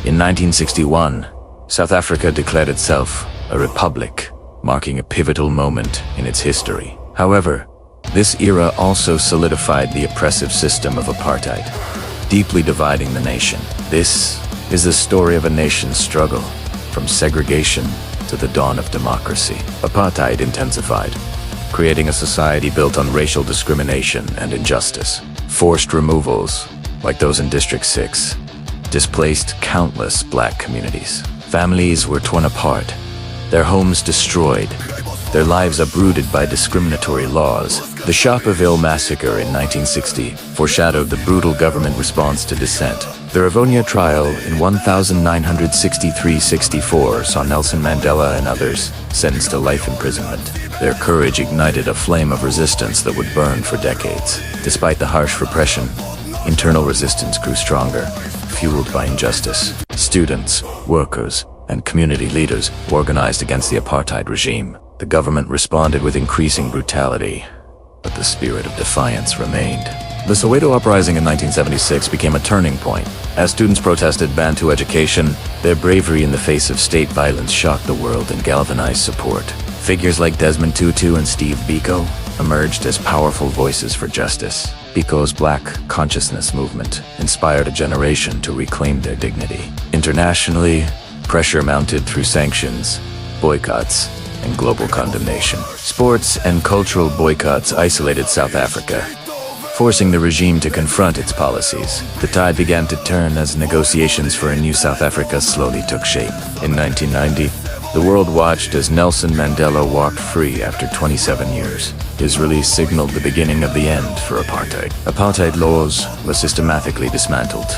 In 1961, South Africa declared itself a republic, marking a pivotal moment in its history. However, this era also solidified the oppressive system of apartheid, deeply dividing the nation. This is the story of a nation's struggle, from segregation to the dawn of democracy. Apartheid intensified, creating a society built on racial discrimination and injustice. Forced removals, like those in District 6, displaced countless black communities. Families were torn apart, their homes destroyed, their lives uprooted by discriminatory laws. The Sharpeville massacre in 1960 foreshadowed the brutal government response to dissent. The Rivonia trial in 1963-64 saw Nelson Mandela and others sentenced to life imprisonment. Their courage ignited a flame of resistance that would burn for decades. Despite the harsh repression, internal resistance grew stronger, fueled by injustice. Students, workers, and community leaders organized against the apartheid regime. The government responded with increasing brutality, but the spirit of defiance remained. The Soweto Uprising in 1976 became a turning point. As students protested Bantu education, their bravery in the face of state violence shocked the world and galvanized support. Figures like Desmond Tutu and Steve Biko emerged as powerful voices for justice. Biko's Black Consciousness movement inspired a generation to reclaim their dignity. Internationally, pressure mounted through sanctions, boycotts, and global condemnation. Sports and cultural boycotts isolated South Africa, forcing the regime to confront its policies. The tide began to turn as negotiations for a new South Africa slowly took shape. In 1990, the world watched as Nelson Mandela walked free after 27 years. His release signaled the beginning of the end for apartheid. Apartheid laws were systematically dismantled,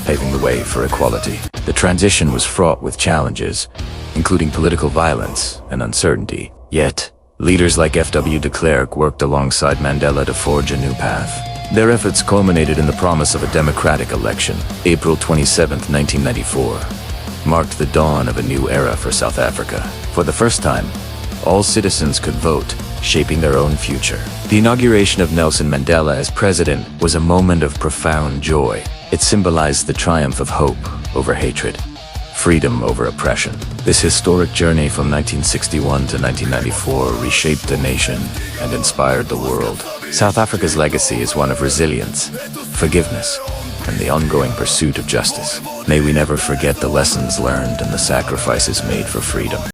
paving the way for equality. The transition was fraught with challenges, including political violence and uncertainty. Yet, leaders like F.W. de Klerk worked alongside Mandela to forge a new path. Their efforts culminated in the promise of a democratic election. April 27, 1994, marked the dawn of a new era for South Africa. For the first time, all citizens could vote, shaping their own future. The inauguration of Nelson Mandela as president was a moment of profound joy. It symbolized the triumph of hope over hatred, freedom over oppression. This historic journey from 1961 to 1994 reshaped the nation and inspired the world. South Africa's legacy is one of resilience, forgiveness, and the ongoing pursuit of justice. May we never forget the lessons learned and the sacrifices made for freedom.